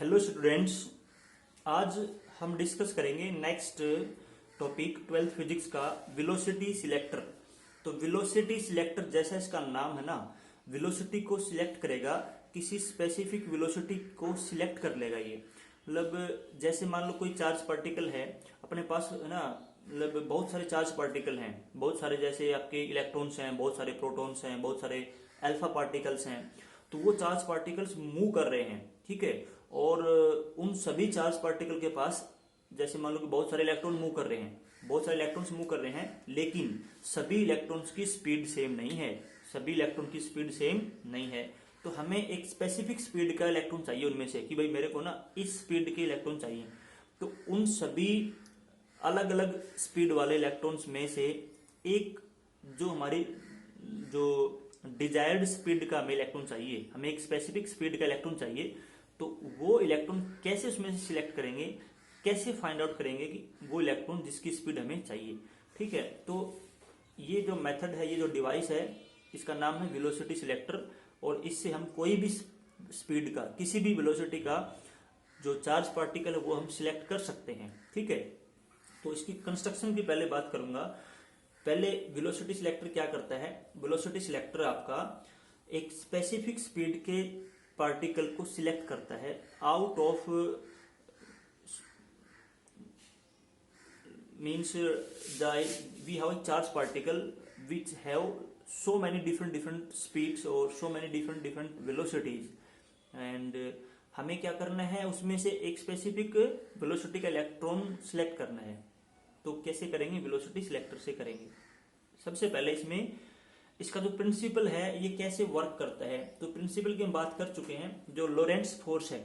Hello students. आज हम discuss करेंगे नेक्स्ट टॉपिक 12th फिजिक्स का वेलोसिटी सिलेक्टर। तो वेलोसिटी सिलेक्टर जैसा इसका नाम है ना, वेलोसिटी को सिलेक्ट करेगा, किसी स्पेसिफिक वेलोसिटी को सिलेक्ट कर लेगा ये। मतलब जैसे मान लो कोई चार्ज पार्टिकल है अपने पास है ना, मतलब बहुत सारे चार्ज पार्टिकल हैं, बहुत सारे जैसे आपके इलेक्ट्रॉन्स हैं, बहुत सारे प्रोटॉन्स हैं, बहुत सारे अल्फा पार्टिकल्स हैं। तो वो चार्ज पार्टिकल्स मूव कर रहे हैं, ठीक है। और उन सभी चार्ज पार्टिकल के पास जैसे मान लो कि बहुत सारे इलेक्ट्रॉन मूव कर रहे हैं, बहुत सारे इलेक्ट्रॉन्स मूव कर रहे हैं, लेकिन सभी इलेक्ट्रॉन्स की स्पीड सेम नहीं है, सभी इलेक्ट्रॉन की स्पीड सेम नहीं है। तो हमें एक स्पेसिफिक स्पीड का इलेक्ट्रॉन चाहिए उनमें से, कि भाई मेरे को ना इस स्पीड के इलेक्ट्रॉन चाहिए। तो उन सभी अलग अलग स्पीड वाले इलेक्ट्रॉन्स में से एक जो हमारी जो डिजायर्ड स्पीड का हमें इलेक्ट्रॉन चाहिए, हमें एक स्पेसिफिक स्पीड का इलेक्ट्रॉन चाहिए। तो वो इलेक्ट्रॉन कैसे उसमें से सिलेक्ट करेंगे, कैसे फाइंड आउट करेंगे कि वो इलेक्ट्रॉन जिसकी स्पीड हमें चाहिए, ठीक है। तो ये जो मेथड है, ये जो डिवाइस है, इसका नाम है वेलोसिटी सिलेक्टर। और इससे हम कोई भी स्पीड का, किसी भी वेलोसिटी का जो चार्ज पार्टिकल है वो हम सिलेक्ट कर सकते हैं, ठीक है। तो इसकी कंस्ट्रक्शन की पहले बात करूंगा। पहले वेलोसिटी सिलेक्टर क्या करता है? वेलोसिटी सिलेक्टर आपका एक स्पेसिफिक स्पीड के पार्टिकल को सिलेक्ट करता है out of means the we have a charge particle which have so many different speeds or so many different velocities and हमें क्या करना है, उसमें से एक स्पेसिफिक वेलोसिटी का इलेक्ट्रॉन सिलेक्ट करना है। तो कैसे करेंगे? वेलोसिटी सिलेक्टर से करेंगे। सबसे पहले इसमें इसका जो प्रिंसिपल है ये कैसे वर्क करता है, तो प्रिंसिपल की हम बात कर चुके हैं। जो लोरेंट्ज फोर्स है,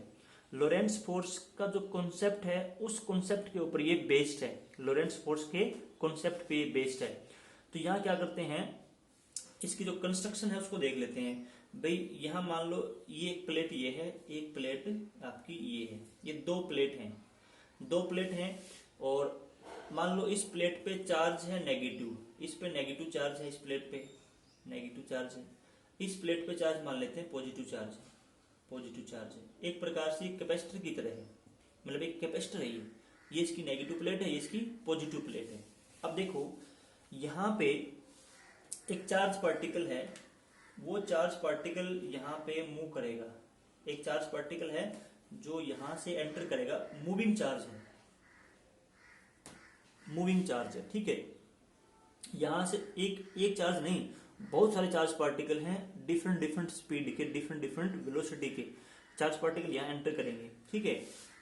लोरेंट्ज फोर्स का जो कॉन्सेप्ट है उस कॉन्सेप्ट के ऊपर ये बेस्ड है, लोरेंट्ज फोर्स के कॉन्सेप्ट पे ये बेस्ड है। तो यहाँ क्या करते हैं, इसकी जो कंस्ट्रक्शन है उसको देख लेते हैं। भाई यहाँ मान लो ये एक प्लेट ये है, एक प्लेट आपकी ये है, ये दो प्लेट हैं, दो प्लेट हैं। और मान लो इस प्लेट पे चार्ज है नेगेटिव, इस पे नेगेटिव चार्ज है, इस प्लेट पे नेगेटिव चार्ज है, इस प्लेट पे चार्ज मान लेते हैं पॉजिटिव चार्ज है, पॉजिटिव चार्ज है। एक प्रकार से कैपेसिटर की तरह है, मतलब एक कैपेसिटर है ये इसकी नेगेटिव प्लेट है, ये इसकी पॉजिटिव प्लेट है। अब देखो यहाँ पे एक चार्ज पार्टिकल है, वो चार्ज पार्टिकल यहाँ पे मूव करेगा। एक चार्ज पार्टिकल है जो यहां से एंटर करेगा, मूविंग चार्ज है, मूविंग चार्ज है, ठीक है। यहां से एक चार्ज नहीं, बहुत सारे चार्ज पार्टिकल हैं, डिफरेंट स्पीड के, डिफरेंट वेलोसिटी के चार्ज पार्टिकल यहाँ एंटर करेंगे, ठीक है।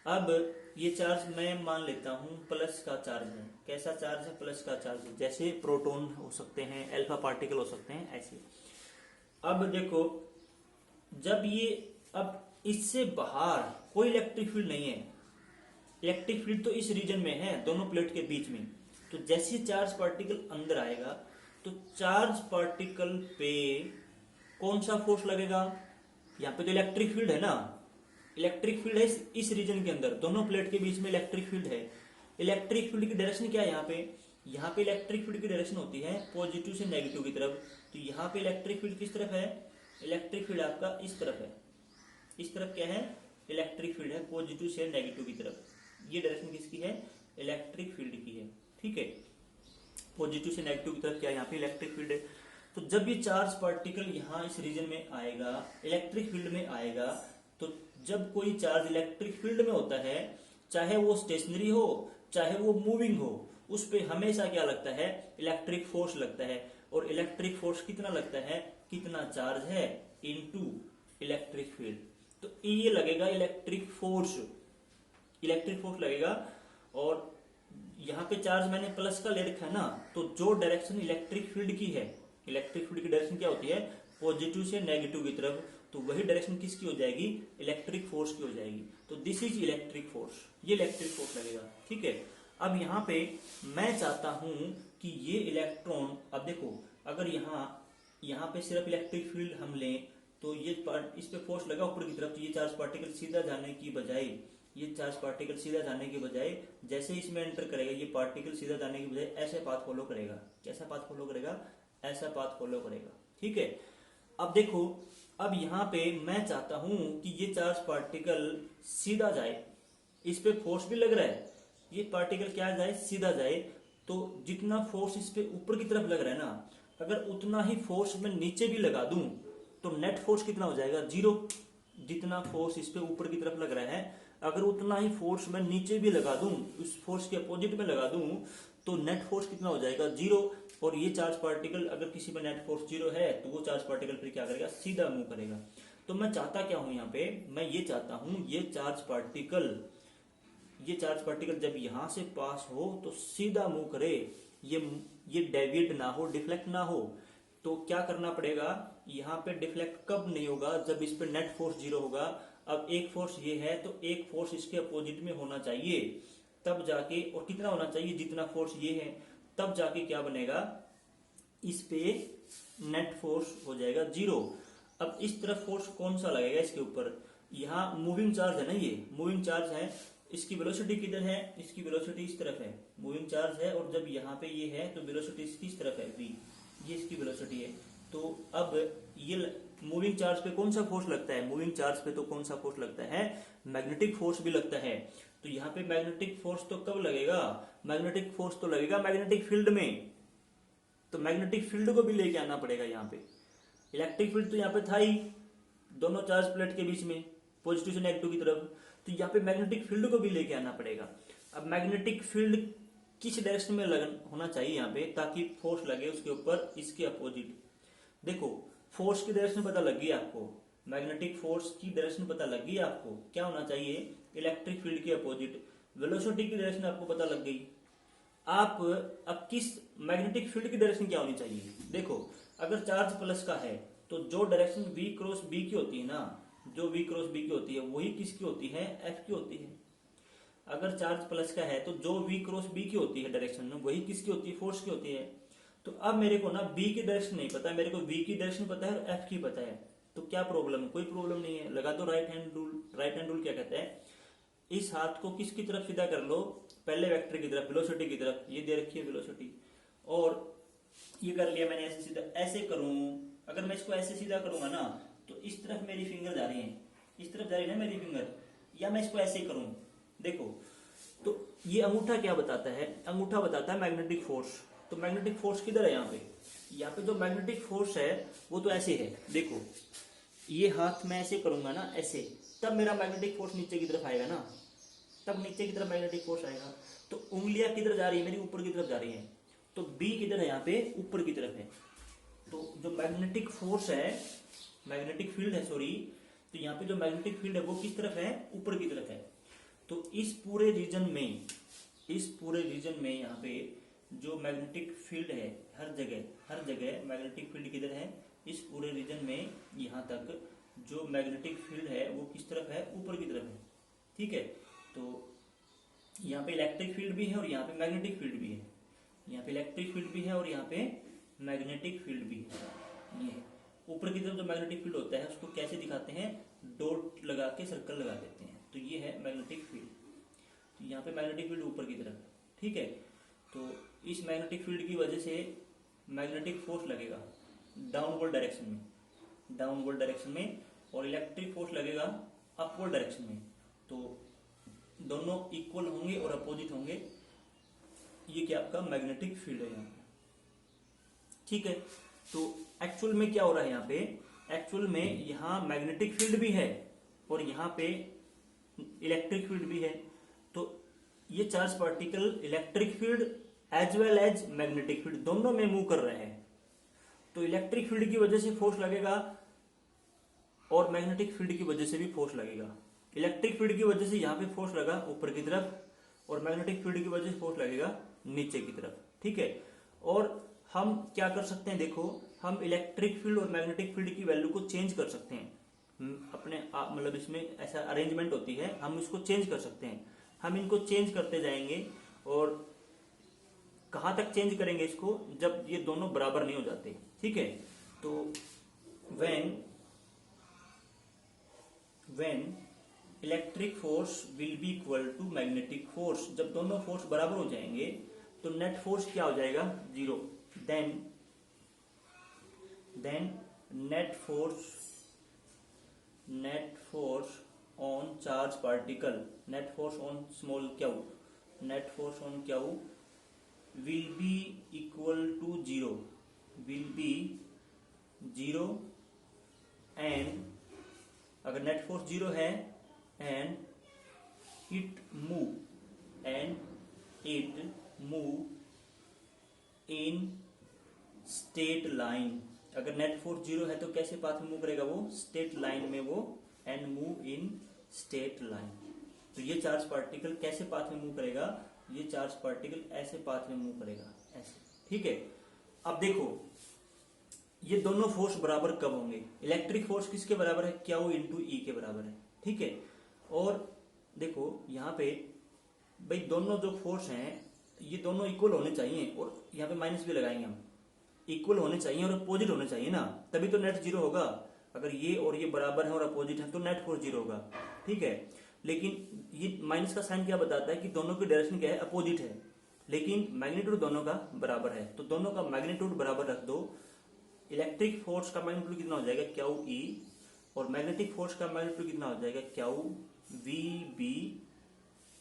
अब ये चार्ज मैं मान लेता हूं प्लस का चार्ज है। कैसा चार्ज है? प्लस का चार्ज है। जैसे प्रोटॉन हो सकते हैं, अल्फा पार्टिकल हो सकते हैं, ऐसे। अब देखो जब ये, अब इससे बाहर कोई इलेक्ट्रिक फील्ड नहीं है, इलेक्ट्रिक फील्ड तो इस रीजन में है, दोनों प्लेट के बीच में। तो जैसे चार्ज पार्टिकल अंदर आएगा तो चार्ज पार्टिकल पे कौन सा फोर्स लगेगा? यहाँ पे तो इलेक्ट्रिक फील्ड है ना, इलेक्ट्रिक फील्ड है इस रीजन के अंदर, दोनों प्लेट के बीच में इलेक्ट्रिक फील्ड है। इलेक्ट्रिक फील्ड की डायरेक्शन क्या है? यहाँ पे इलेक्ट्रिक फील्ड की डायरेक्शन होती है पॉजिटिव से नेगेटिव की तरफ। तो यहाँ पे इलेक्ट्रिक फील्ड किस तरफ है? इलेक्ट्रिक फील्ड आपका इस तरफ है, इस तरफ क्या है? इलेक्ट्रिक फील्ड है पॉजिटिव से नेगेटिव की तरफ। ये डायरेक्शन किसकी है? इलेक्ट्रिक फील्ड की है, ठीक है। पॉजिटिव से नेगेटिव की तरफ क्या है? यहाँ पे इलेक्ट्रिक फील्ड है। तो जब ये चार्ज पार्टिकल यहाँ इस रीजन में आएगा, इलेक्ट्रिक फील्ड में आएगा, तो जब कोई चार्ज इलेक्ट्रिक फील्ड में होता है, चाहे वो स्टेशनरी हो चाहे वो मूविंग हो, उस पे हमेशा क्या लगता है? इलेक्ट्रिक फोर्स लगता है। और इलेक्ट्रिक फोर्स कितना लगता है? कितना चार्ज है इनटू इलेक्ट्रिक फील्ड। तो ये लगेगा इलेक्ट्रिक फोर्स, इलेक्ट्रिक फोर्स लगेगा। और यहाँ पे चार्ज मैंने प्लस का ले रखा है ना, तो जो डायरेक्शन इलेक्ट्रिक फील्ड की है, इलेक्ट्रिक फील्ड की डायरेक्शन क्या होती है? पॉजिटिव से नेगेटिव की तरफ। तो वही डायरेक्शन किसकी हो जाएगी? इलेक्ट्रिक फोर्स की हो जाएगी। तो दिस इज इलेक्ट्रिक फोर्स, ये इलेक्ट्रिक फोर्स लगेगा, ठीक है। अब यहाँ पे मैं चाहता हूं कि ये इलेक्ट्रॉन, अब देखो अगर यहाँ पे सिर्फ इलेक्ट्रिक फील्ड हम लें तो ये इस पे फोर्स लगा ऊपर की तरफ, तो ये चार्ज पार्टिकल सीधा जाने की बजाय, ये चार्ज पार्टिकल सीधा जाने के बजाय जैसे इसमें एंटर करेगा, ये पार्टिकल सीधा जाने के बजाय ऐसे पाथ फॉलो करेगा। कैसा पाथ फॉलो करेगा? ऐसा पाथ फॉलो करेगा, ठीक है। अब देखो, अब यहाँ पे मैं चाहता हूं कि ये चार्ज पार्टिकल सीधा जाए, इस पे फोर्स भी लग रहा है, ये पार्टिकल क्या जाए, सीधा जाए। तो जितना फोर्स इस पे ऊपर की तरफ लग रहा है ना, अगर उतना ही फोर्स मैं नीचे भी लगा दूं तो नेट फोर्स कितना हो जाएगा, जीरो। जितना फोर्स इस पे ऊपर की तरफ लग रहा है, अगर उतना ही फोर्स मैं नीचे भी लगा दूं, उस फोर्स के अपोजिट में लगा दूं, तो नेट फोर्स कितना हो जाएगा, जीरो। और ये चार्ज पार्टिकल, अगर किसी में नेट फोर्स जीरो है तो वो चार्ज पार्टिकल फिर क्या करेगा, सीधा मूव करेगा। तो मैं चाहता क्या हूं यहाँ पे, मैं ये चाहता हूं ये चार्ज पार्टिकल जब यहां से पास हो तो सीधा मूव करे, ये डेविएट ना हो, डिफ्लेक्ट ना हो। तो क्या करना पड़ेगा, यहाँ पे डिफ्लेक्ट कब नहीं होगा, जब इस पे नेट फोर्स जीरो होगा। अब एक फोर्स ये है तो एक फोर्स इसके अपोजिट में होना चाहिए, तब जाके, और कितना होना चाहिए, जितना फोर्स ये है, तब जाके क्या बनेगा, इस पे नेट फोर्स हो जाएगा जीरो। अब इस तरफ फोर्स कौन सा लगेगा इसके ऊपर, यहाँ मूविंग चार्ज है ना, ये मूविंग चार्ज है, इसकी वेलोसिटी किधर है, इसकी वेलोसिटी इस तरफ है, मूविंग चार्ज है, और जब यहाँ पे ये है तो वेलोसिटी इसकी इस तरफ है v, ये इसकी वेलोसिटी है। तो अब ये मूविंग चार्ज पे कौन सा फोर्स लगता है, मूविंग चार्ज पे तो कौन सा फोर्स लगता है, मैग्नेटिक फोर्स भी लगता है। तो यहाँ पे मैग्नेटिक फोर्स तो कब लगेगा, मैग्नेटिक फोर्स तो लगेगा मैग्नेटिक फील्ड में, तो मैग्नेटिक फील्ड को भी लेके आना पड़ेगा यहाँ पे। इलेक्ट्रिक फील्ड तो यहाँ पे था ही दोनों चार्ज प्लेट के बीच में, पॉजिटिव से नेगेटिव की तरफ, तो यहाँ पे मैग्नेटिक फील्ड को भी लेके आना पड़ेगा। अब मैग्नेटिक फील्ड किस डायरेक्शन में होना चाहिए यहाँ पे, ताकि फोर्स लगे उसके ऊपर, इसके अपोजिट। देखो फोर्स की डायरेक्शन पता लग गई आपको, मैग्नेटिक फोर्स की डायरेक्शन पता लग गई आपको, क्या होना चाहिए, इलेक्ट्रिक फील्ड के अपोजिट। वेलोसिटी की डायरेक्शन आपको पता लग गई। आप अब किस मैग्नेटिक फील्ड की डायरेक्शन क्या होनी चाहिए, देखो अगर चार्ज प्लस का है तो जो डायरेक्शन v क्रॉस b की होती है ना, जो v क्रॉस b की होती है वही किसकी होती है, f की होती है। अगर चार्ज प्लस का है तो जो v क्रॉस b की होती है डायरेक्शन में, वही किसकी होती है, फोर्स की होती है। तो अब मेरे को ना b की डायरेक्शन नहीं पता, मेरे को v की डायरेक्शन पता है और f की पता है, तो क्या प्रॉब्लम है, कोई प्रॉब्लम नहीं है, लगा दो right hand rule. Right hand rule क्या कहता है, इस हाथ को किसकी तरफ सीधा कर लो, पहले वेक्टर की तरफ, वेलोसिटी की तरफ, ये दे रखी है वेलोसिटी, और ये कर लिया मैंने ऐसे सीधा, ऐसे करूं, अगर मैं इसको ऐसे सीधा करूंगा ना तो इस तरफ मेरी फिंगर जा रही है, इस तरफ जा रही है ना मेरी फिंगर, या मैं इसको ऐसे करूं, देखो तो ये अंगूठा क्या बताता है, अंगूठा बताता है मैग्नेटिक फोर्स। तो मैग्नेटिक फोर्स किधर है, यहाँ पे जो मैग्नेटिक फोर्स है वो तो ऐसे है, देखो ये हाथ मैं ऐसे करूंगा ना ऐसे, तब मेरा मैग्नेटिक फोर्स नीचे की तरफ आएगा ना, तब नीचे की तरफ मैग्नेटिक फोर्स आएगा। तो उंगलियां किधर जा रही है, मेरी ऊपर की तरफ जा रही है, तो B किधर है, यहाँ पे ऊपर की तरफ है। तो जो मैग्नेटिक फोर्स है, मैग्नेटिक फील्ड है सॉरी, तो यहाँ पे जो मैग्नेटिक फील्ड है वो किस तरफ है, ऊपर की तरफ है। तो इस पूरे रीजन में यहाँ पे जो मैग्नेटिक फील्ड है, हर जगह मैग्नेटिक फील्ड किधर है, इस पूरे रीजन में यहाँ तक जो मैग्नेटिक फील्ड है वो किस तरफ है, ऊपर की तरफ है, ठीक है। तो यहाँ पे इलेक्ट्रिक फील्ड भी है और यहाँ पे मैग्नेटिक फील्ड भी है, यहाँ पे इलेक्ट्रिक फील्ड भी है और यहाँ पे मैग्नेटिक फील्ड भी है। ये ऊपर की तरफ जो मैग्नेटिक फील्ड होता है उसको कैसे दिखाते हैं, डॉट लगा के सर्कल लगा देते हैं, तो ये है मैग्नेटिक फील्ड। तो यहाँ पे मैग्नेटिक फील्ड ऊपर की तरफ, ठीक है। तो इस मैग्नेटिक फील्ड की वजह से मैग्नेटिक फोर्स लगेगा डाउनवर्ड डायरेक्शन में, और इलेक्ट्रिक फोर्स लगेगा अपवर्ड डायरेक्शन में। तो दोनों इक्वल होंगे और अपोजिट होंगे, ये क्या आपका मैग्नेटिक फील्ड है यहाँ पे, ठीक है। तो एक्चुअल में क्या हो रहा है यहाँ पे, एक्चुअल में यहाँ मैग्नेटिक फील्ड भी है और यहाँ पे इलेक्ट्रिक फील्ड भी है। तो ये charge particle electric field as well as magnetic field दोनों में मूव कर रहे हैं। तो इलेक्ट्रिक फील्ड की वजह से फोर्स लगेगा और मैग्नेटिक फील्ड की वजह से भी फोर्स लगेगा। इलेक्ट्रिक फील्ड की वजह से यहाँ पे फोर्स लगा ऊपर की तरफ और मैग्नेटिक फील्ड की वजह से फोर्स लगेगा नीचे की तरफ, ठीक है। और हम क्या कर सकते हैं, देखो हम इलेक्ट्रिक फील्ड और मैग्नेटिक फील्ड की वैल्यू को चेंज कर सकते हैं अपने आप, मतलब इसमें ऐसा अरेंजमेंट होती है, हम इसको चेंज कर सकते हैं। हम इनको चेंज करते जाएंगे और कहाँ तक चेंज करेंगे इसको, जब ये दोनों बराबर नहीं हो जाते, ठीक है। तो when electric force will be equal to magnetic force, जब दोनों फोर्स बराबर हो जाएंगे तो नेट फोर्स क्या हो जाएगा, zero. Then net force net force on charge particle, net force on small q, net force on q will be equal to zero, will be zero and, अगर नेट फोर्स जीरो है and it move in straight line, अगर net force zero है तो कैसे path में move करेगा वो, straight line में वो, and move in straight line. तो ये चार्ज पार्टिकल कैसे पाथ में मूव करेगा, ये चार्ज पार्टिकल ऐसे पाथ में मूव करेगा, ऐसे, ठीक है। अब देखो ये दोनों फोर्स बराबर कब होंगे, इलेक्ट्रिक फोर्स किसके बराबर है, क्यू इंटू ई के बराबर है, ठीक है। और देखो यहाँ पे भाई दोनों जो फोर्स हैं ये दोनों इक्वल होने चाहिए, और यहाँ पे माइनस भी लगाएंगे हम, इक्वल होने चाहिए और अपोजिट होने चाहिए ना, तभी तो नेट जीरो होगा। अगर ये और ये बराबर है और अपोजिट है तो नेट फोर्स जीरो होगा, ठीक है। लेकिन ये माइनस का साइन क्या बताता है कि दोनों की डायरेक्शन क्या है, अपोजिट है, लेकिन मैग्नीट्यूड दोनों का बराबर है, तो दोनों का मैग्नीट्यूड बराबर रख दो। इलेक्ट्रिक फोर्स का मैग्नीट्यूड कितना हो जाएगा, क्यू ई, और मैग्नेटिक फोर्स का मैग्नीट्यूड कितना हो जाएगा, q v B,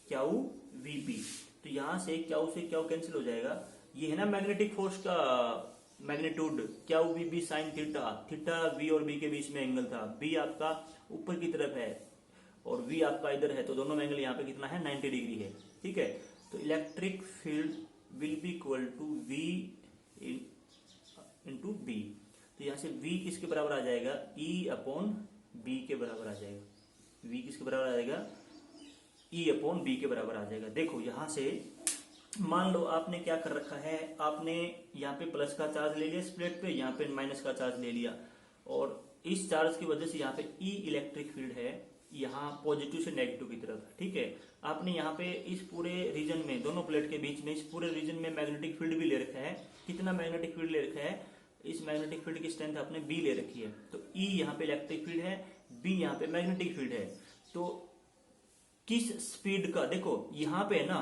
q v p. तो यहां से क्यू कैंसिल हो जाएगा, ये है ना मैग्नेटिक फोर्स का magnitude, q v B sine theta, theta v और बी के बीच में एंगल था, बी आपका ऊपर की तरफ है और वी आपका इधर है, तो दोनों एंगल यहाँ पे कितना है, 90 डिग्री है, ठीक है। तो electric field will be equal to v into B, तो यहाँ से v किसके बराबर आ जाएगा, E अपॉन बी के बराबर आ जाएगा, v किसके बराबर आ जाएगा, E अपॉन बी के बराबर आ जाएगा। देखो यहाँ से मान लो आपने क्या कर रखा है, आपने यहाँ पे प्लस का चार्ज ले लिया इस प्लेट पे, यहाँ पे माइनस का चार्ज ले लिया, और इस चार्ज की वजह से यहाँ पे E इलेक्ट्रिक फील्ड है, यहाँ पॉजिटिव से नेगेटिव की तरफ, ठीक है। आपने यहाँ पे इस पूरे रीजन में, दोनों प्लेट के बीच में, इस पूरे रीजन में मैग्नेटिक फील्ड भी ले रखा है, कितना मैग्नेटिक फील्ड ले रखा है, इस मैग्नेटिक फील्ड की स्ट्रेंथ आपने बी ले रखी है, तो E यहाँ पे इलेक्ट्रिक फील्ड है, बी यहाँ पे मैग्नेटिक फील्ड है। तो किस स्पीड का, देखो यहाँ पे ना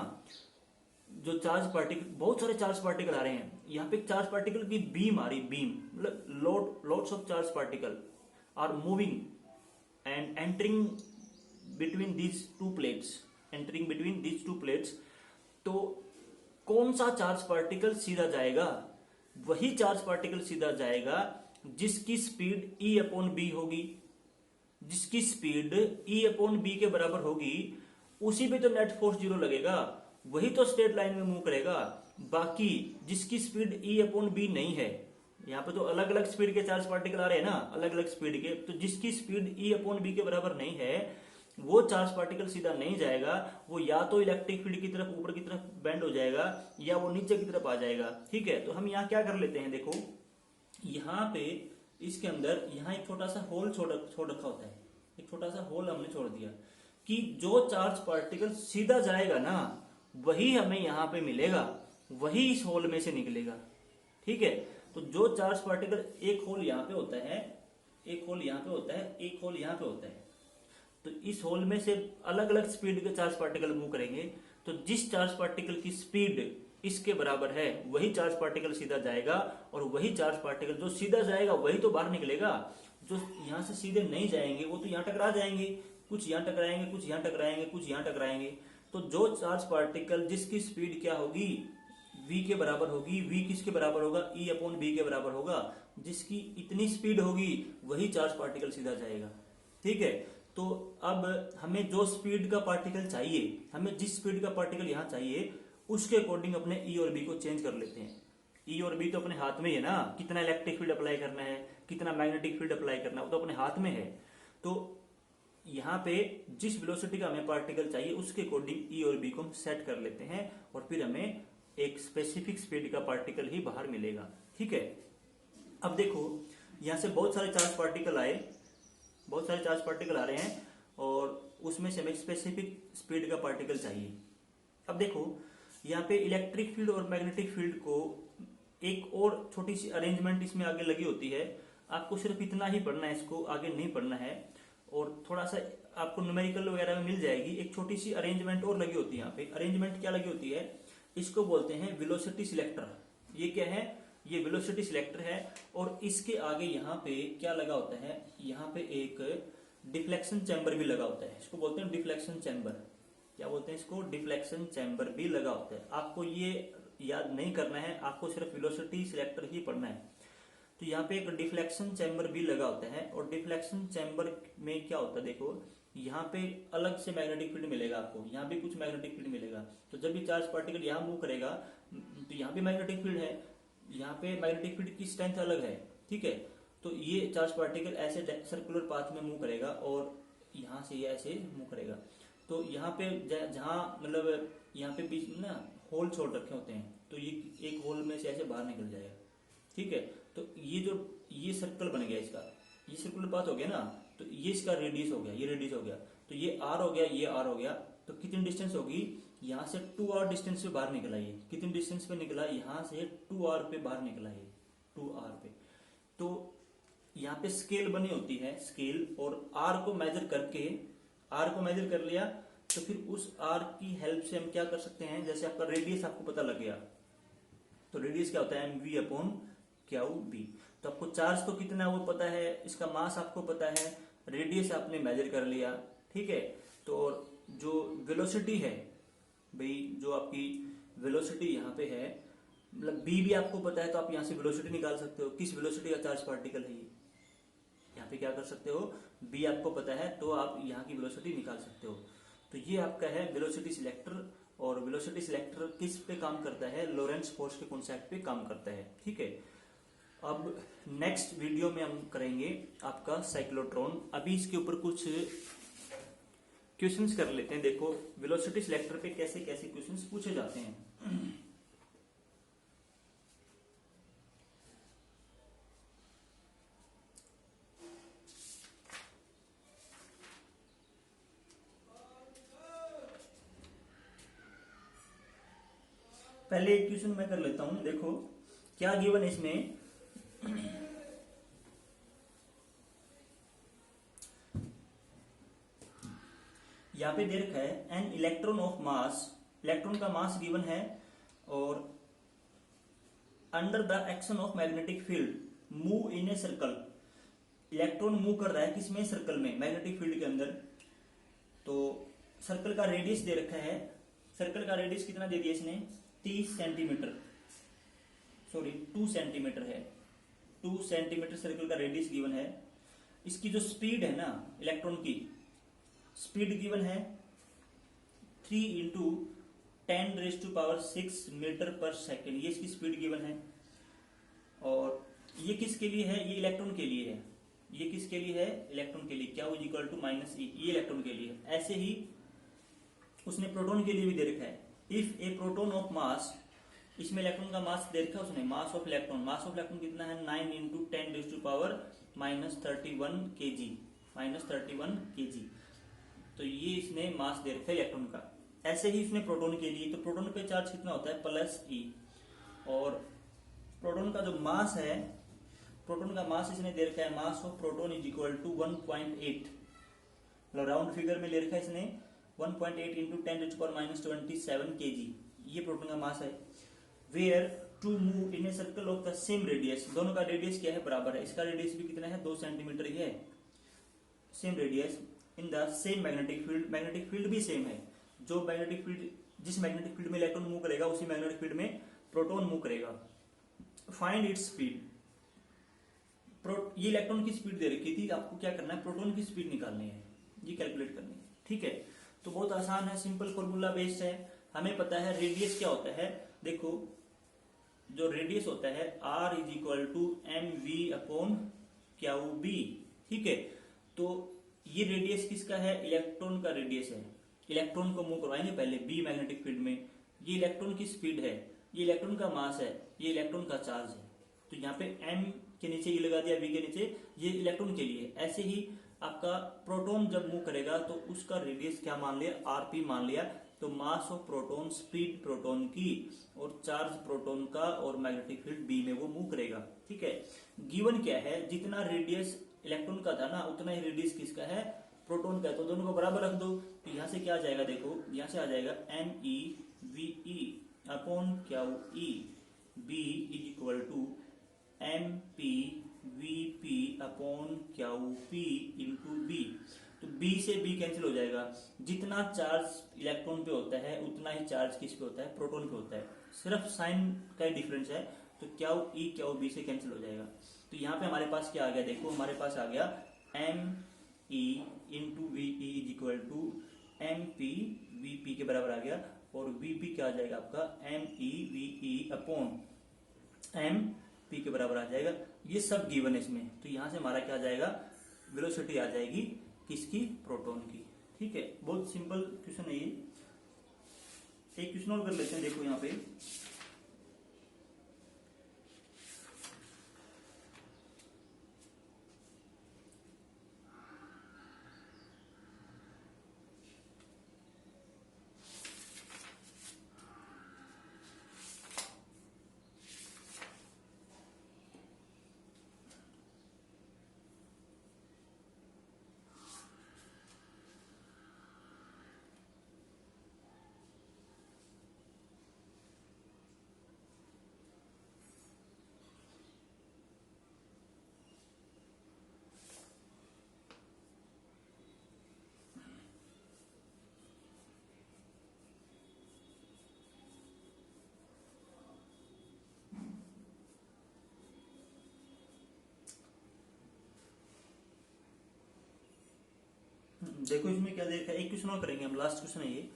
जो चार्ज पार्टिकल, बहुत सारे चार्ज पार्टिकल आ रहे हैं, यहाँ पे चार्ज पार्टिकल की बीम आ रही, बीम मतलब loads of charge particle are moving and entering between these two plates, entering between these two plates. तो कौन सा चार्ज पार्टिकल सीधा जाएगा, वही चार्ज पार्टिकल सीधा जाएगा जिसकी स्पीड E अपॉन बी होगी, जिसकी स्पीड E अपॉन बी के बराबर होगी, उसी पे तो नेट फोर्स जीरो लगेगा, वही तो स्ट्रेट लाइन में मूव करेगा। बाकी जिसकी स्पीड E अपॉन बी नहीं है, यहाँ पे तो अलग अलग स्पीड के चार्ज पार्टिकल आ रहे हैं ना, अलग अलग स्पीड के, तो जिसकी स्पीड E अपॉन बी के बराबर नहीं है वो चार्ज पार्टिकल सीधा नहीं जाएगा, वो या तो इलेक्ट्रिक फील्ड की तरफ ऊपर की तरफ बेंड हो जाएगा या वो नीचे की तरफ आ जाएगा, ठीक है। तो हम यहाँ क्या कर लेते हैं, देखो यहाँ पे इसके अंदर यहाँ एक छोटा सा होल छोड़ रखा होता है, एक छोटा सा होल हमने छोड़ दिया कि जो चार्ज पार्टिकल सीधा जाएगा ना वही हमें यहाँ पे मिलेगा, वही इस होल में से निकलेगा, ठीक है। तो जो चार्ज पार्टिकल, एक होल यहाँ पे होता है, एक होल यहाँ पे होता है, एक होल यहाँ पे होता है, तो इस होल में से अलग अलग स्पीड के चार्ज पार्टिकल मूव करेंगे, तो जिस चार्ज पार्टिकल की स्पीड इसके बराबर है वही चार्ज पार्टिकल सीधा जाएगा, और वही चार्ज पार्टिकल जो सीधा जाएगा वही तो बाहर निकलेगा, जो यहाँ से सीधे नहीं जाएंगे वो तो यहाँ टकरा जाएंगे, कुछ यहाँ टकराएंगे, कुछ यहाँ टकराएंगे, कुछ यहाँ टकराएंगे। तो जो चार्ज पार्टिकल जिसकी स्पीड क्या होगी, v के बराबर होगी, v किसके बराबर होगा, E अपॉन बी के बराबर होगा, जिसकी इतनी स्पीड होगी वही चार्ज पार्टिकल सीधा जाएगा, ठीक है। तो अब हमें जो स्पीड का पार्टिकल चाहिए, हमें जिस स्पीड का पार्टिकल यहाँ चाहिए उसके अकॉर्डिंग अपने E और B को चेंज कर लेते हैं। E और B तो अपने हाथ में ही है ना, कितना इलेक्ट्रिक फील्ड अप्लाई करना है, कितना मैग्नेटिक फील्ड अप्लाई करना है, वो तो अपने हाथ में है। तो यहाँ पे जिस वेलोसिटी का हमें पार्टिकल चाहिए उसके अकॉर्डिंग E और B को हम सेट कर लेते हैं, और फिर हमें एक स्पेसिफिक स्पीड का पार्टिकल ही बाहर मिलेगा, ठीक है। अब देखो यहाँ से बहुत सारे चार्ज पार्टिकल आए, बहुत सारे चार्ज पार्टिकल आ रहे हैं, और उसमें से हमें स्पेसिफिक स्पीड का पार्टिकल चाहिए। अब देखो यहाँ पे इलेक्ट्रिक फील्ड और मैग्नेटिक फील्ड को एक और छोटी सी अरेंजमेंट इसमें आगे लगी होती है, आपको सिर्फ इतना ही पढ़ना है, इसको आगे नहीं पढ़ना है, और थोड़ा सा आपको न्यूमेरिकल वगैरह में मिल जाएगी। एक छोटी सी अरेंजमेंट और लगी होती है यहाँ पे, अरेंजमेंट क्या लगी होती है, इसको बोलते हैं वेलोसिटी सिलेक्टर। ये क्या है, ये वेलोसिटी सिलेक्टर है, और इसके आगे यहाँ पे क्या लगा होता है, यहाँ पे एक डिफ्लेक्शन चैम्बर भी लगा होता है, इसको बोलते हैं डिफ्लेक्शन चैम्बर। क्या बोलते हैं इसको? डिफ्लेक्शन चैम्बर भी लगा होता है। आपको ये याद नहीं करना है, आपको सिर्फ वेलोसिटी सिलेक्टर ही पढ़ना है। तो यहाँ पे एक डिफ्लेक्शन चैम्बर भी लगा होता है, और डिफ्लेक्शन चैम्बर में क्या होता है देखो, यहाँ पे अलग से मैग्नेटिक फील्ड मिलेगा आपको, यहाँ भी कुछ मैग्नेटिक फील्ड मिलेगा। तो जब भी चार्ज पार्टिकल यहाँ मूव करेगा तो यहाँ भी मैग्नेटिक फील्ड है, यहाँ पे मैग्नेटिक फील्ड की स्ट्रेंथ अलग है, ठीक है। तो ये चार्ज पार्टिकल ऐसे सर्कुलर पाथ में मूव करेगा और यहाँ से ये ऐसे मूव करेगा। तो यहाँ पे जहाँ मतलब यहाँ पे बीच में ना होल छोड़ रखे होते हैं, तो ये एक होल में से ऐसे बाहर निकल जाएगा, ठीक है। तो ये सर्कल बन गया, इसका ये सर्कुलर पाथ हो गया ना, तो ये इसका रेडियस हो गया, ये रेडियस हो गया, तो ये आर हो गया, ये आर हो गया। तो कितनी डिस्टेंस होगी? यहाँ से 2r डिस्टेंस पे बाहर निकला, ये कितनी डिस्टेंस पे निकला? यहाँ से 2r पे बाहर निकला, ये 2r पे। तो यहाँ पे स्केल बनी होती है, स्केल, और r को मेजर करके, r को मेजर कर लिया, तो फिर उस r की हेल्प से हम क्या कर सकते हैं, जैसे आपका रेडियस आपको पता लग गया, तो रेडियस क्या होता है? mv upon q B. तो आपको चार्ज तो कितना है वो पता है, इसका मास आपको पता है, रेडियस आपने मेजर कर लिया, ठीक है। तो जो वेलोसिटी है भाई, जो आपकी वेलोसिटी यहाँ पे है, मतलब बी भी आपको पता है, तो आप यहाँ से वेलोसिटी निकाल सकते हो, किस वेलोसिटी का चार्ज पार्टिकल है ये। यहाँ पे क्या कर सकते हो, बी आपको पता है तो आप यहाँ की वेलोसिटी निकाल सकते हो। तो ये आपका है वेलोसिटी सिलेक्टर, और वेलोसिटी सिलेक्टर किस पे काम करता है? लॉरेंट्ज फोर्स के कॉन्सेप्ट पे काम करता है, ठीक है। अब नेक्स्ट वीडियो में हम करेंगे आपका साइक्लोट्रॉन। अभी इसके ऊपर कुछ क्वेश्चंस कर लेते हैं। देखो वेलोसिटी सिलेक्टर पे कैसे कैसे क्वेश्चंस पूछे जाते हैं। पहले एक क्वेश्चन मैं कर लेता हूं, देखो क्या गिवन इसमें, यहाँ पे दे रखा है an electron of mass, electron का मास गिवन है, और under the action of magnetic field move in a circle, electron move कर रहा है किसमें? सर्कल में, मैग्नेटिक फील्ड के अंदर। तो सर्कल का रेडियस दे रखा है, सर्कल का रेडियस कितना दे दिया इसने? 30 सेंटीमीटर, सॉरी 2 सेंटीमीटर है, 2 सेंटीमीटर सर्कल का रेडियस गिवन है। इसकी जो स्पीड है ना इलेक्ट्रॉन की, स्पीड गिवन है 3 इंटू 10⁻⁶ मीटर पर सेकेंड, ये इसकी स्पीड गिवन है। और ये किसके लिए है? ये इलेक्ट्रॉन के लिए है। ये किसके लिए है? इलेक्ट्रॉन के लिए। क्या वो इक्वल टू -e, ये इलेक्ट्रॉन के लिए। ऐसे ही उसने प्रोटॉन के लिए भी दे रखा है, if A proton of mass, इसमें इलेक्ट्रॉन का मास दे रखा है उसने, mass of electron, mass of electron कितना है? 9 इंटू 10⁻31 kg, -31 kg। तो ये इसने मास दे रखा है इलेक्ट्रॉन का। ऐसे ही इसने प्रोटॉन के लिए, तो प्रोटॉन पे चार्ज कितना होता है? +e। और प्रोटॉन का जो मास है, प्रोटॉन का मास इसने दे रखा है, mass of proton is equal to 1.8, मतलब राउंड फिगर में ले रखा है इसने 1.8 इंटू 10⁻27 kg, ये प्रोटॉन का मास है। Where to move in a circle of the same radius, दोनों का रेडियस क्या है? बराबर है। इसका रेडियस भी कितना है? 2 सेंटीमीटर ही है, same radius in the same magnetic field, magnetic field भी सेम है। जो मैग्नेटिक फील्ड, जिस मैग्नेटिक फील्ड में इलेक्ट्रॉन मूव करेगा उसी मैग्नेटिक फील्ड में प्रोटॉन मूव करेगा। फाइंड इट्स स्पीड, ये इलेक्ट्रॉन की स्पीड दे रखी थी, आपको क्या करना है? प्रोटॉन की स्पीड निकालनी है, ये कैलकुलेट करनी है, ठीक है। तो बहुत आसान है, सिंपल फॉर्मूला बेस्ड है। हमें पता है रेडियस क्या होता है, देखो जो रेडियस होता है r is equal to mv upon q B, ठीक है। तो ये रेडियस किसका है? इलेक्ट्रॉन का रेडियस है। इलेक्ट्रॉन को मूव करवाएंगे पहले बी मैग्नेटिक फील्ड में, ये इलेक्ट्रॉन की स्पीड है, ये इलेक्ट्रॉन का मास है, ये इलेक्ट्रॉन का चार्ज है। तो यहाँ पे m के नीचे ये लगा दिया, v के नीचे, ये इलेक्ट्रॉन के लिए। ऐसे ही आपका प्रोटॉन जब मूव करेगा तो उसका रेडियस क्या मान लिया? rp मान लिया। तो मास ऑफ प्रोटॉन, स्पीड प्रोटॉन की, और चार्ज प्रोटॉन का, और मैग्नेटिक फील्ड बी में वो मूव करेगा, ठीक है। गिवन क्या है? जितना रेडियस इलेक्ट्रॉन का था ना, उतना ही रेडियस किसका है? प्रोटॉन का। तो दोनों को बराबर रख दो, तो यहां से क्या आ जाएगा? देखो यहां से आ जाएगा MEVE upon q e, B is equal to MP V v p upon q p into B. तो बी से बी कैंसिल हो जाएगा, जितना चार्ज इलेक्ट्रॉन पे होता है उतना ही चार्ज किस पे होता है, प्रोटॉन पे होता है, सिर्फ साइन का ही डिफरेंस है। तो क्यू ई क्यू बी से कैंसिल हो जाएगा। तो यहाँ पे हमारे पास क्या आ गया, देखो हमारे पास आ गया m e into v e is equal to m p v p के बराबर आ गया, और वी पी क्या आ जाएगा आपका m e v e upon m p के बराबर आ जाएगा। ये सब गिवन है इसमें, तो यहां से हमारा क्या आ जाएगा, वेलोसिटी आ जाएगी किसकी, प्रोटॉन की। ठीक है, बहुत सिंपल क्वेश्चन है ये। एक क्वेश्चन और कर लेते हैं, देखो यहाँ पे देखो इसमें क्या देखा है, एक क्वेश्चन और करेंगे हम, लास्ट क्वेश्चन है ये।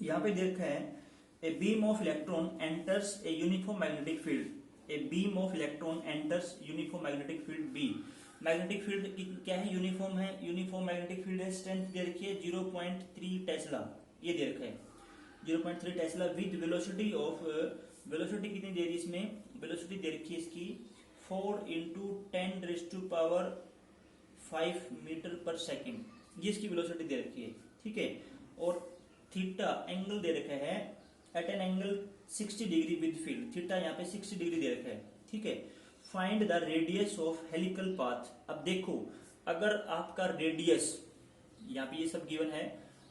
यहाँ पे देखा है a beam of electron enters a uniform magnetic field. A beam of electron enters uniform magnetic field B. Magnetic field क्या है, यूनिफॉर्म है, यूनिफॉर्म मैग्नेटिक फील्ड है। स्ट्रेंथ दे रखी है 0.3 टेस्ला, ये दे रखा है 0.3 tesla with velocity of, velocity कितनी दे रही है इसमें, वेलोसिटी दे रखी है इसकी 4 इंटू 10⁵ मीटर पर सेकेंड, ये इसकी वेलोसिटी दे रखी है। ठीक है, और थीटा एंगल दे रखा है at an angle 60 degree with field, theta यहाँ पे 60 डिग्री दे रखा है। ठीक है, find the radius of helical path. अब देखो अगर आपका रेडियस, यहाँ पे ये सब गिवन है,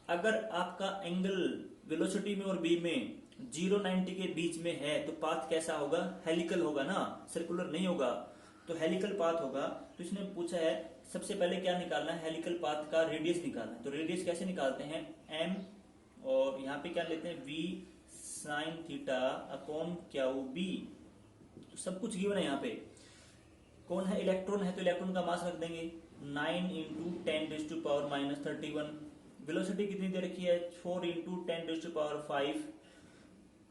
अगर आपका एंगल वेलोसिटी में और बी में 0-90 के बीच में है तो पाथ कैसा होगा, हेलिकल होगा ना, सर्कुलर नहीं होगा, तो हेलिकल पाथ होगा। तो इसने पूछा है सबसे पहले क्या निकालना है, हेलिकल पाथ का रेडियस निकालना है। तो रेडियस कैसे निकालते हैं, एम और यहाँ पे क्या लेते हैं v sine theta upon q B. तो सब कुछ गिवन है यहाँ पे। कौन है, इलेक्ट्रॉन है, तो इलेक्ट्रॉन का मास रख देंगे 9 इंटू 10⁻31। वेलोसिटी कितनी दे रखी है 4 into 10⁵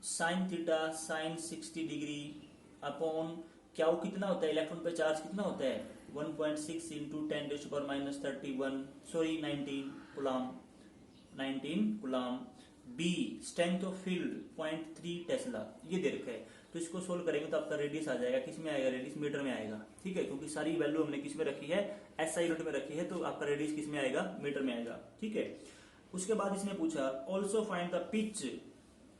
sine theta sine 60 degree upon क्या वो कितना होता है, इलेक्ट्रॉन पे चार्ज कितना होता है 1.6 into 10⁻31, sorry 19 coulomb, 19 coulomb. B strength of field 0.3 tesla, ये दे रखा है। तो इसको सोल्व करेंगे तो आपका रेडियस आ जाएगा, किस में आएगा, रेडियस मीटर में आएगा। ठीक है, क्योंकि सारी वैल्यू हमने किस में रखी है, एसआई यूनिट में रखी है, तो आपका रेडियस किस में आएगा, मीटर में आएगा। ठीक है, उसके बाद इसने पूछा ऑल्सो फाइंड द पिच,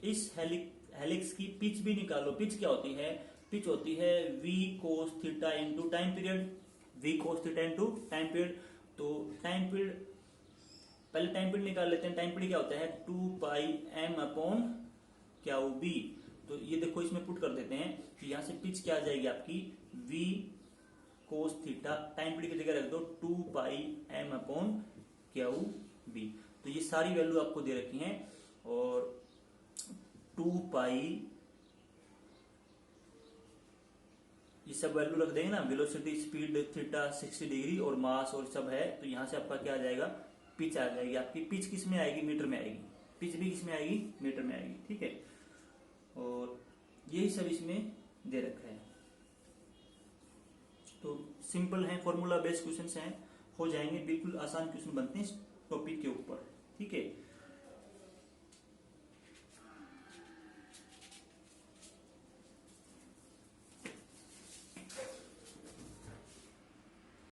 इस हेलिक्स की पिच भी निकालो। पिच क्या होती है, पिच होती है v cos theta into time period, v cos theta into time period. तो टाइम पीरियड, पहले टाइम पीरियड निकाल लेते हैं। टाइम पीरियड क्या होता है 2πm अपॉन क्यू बी। तो ये देखो इसमें पुट कर देते हैं, तो यहां से पिच क्या आ जाएगी आपकी v cos theta, time period की जगह रख दो 2πm अपॉन क्यू बी। तो ये सारी वैल्यू आपको दे रखी हैं, और 2π ये सब वैल्यू रख देंगे ना, वेलोसिटी स्पीड थीटा 60 डिग्री और मास और सब है। तो यहां से आपका क्या आ जाएगा, पिच आ जाएगी आपकी। पिच किस में आएगी, मीटर में आएगी, पिच भी किस में आएगी, मीटर में आएगी। ठीक है, और यही सब इसमें दे रखा है। तो सिंपल है, फॉर्मूला बेस्ड क्वेश्चन हैं, हो जाएंगे, बिल्कुल आसान क्वेश्चन बनते हैं इस टॉपिक के ऊपर। ठीक है।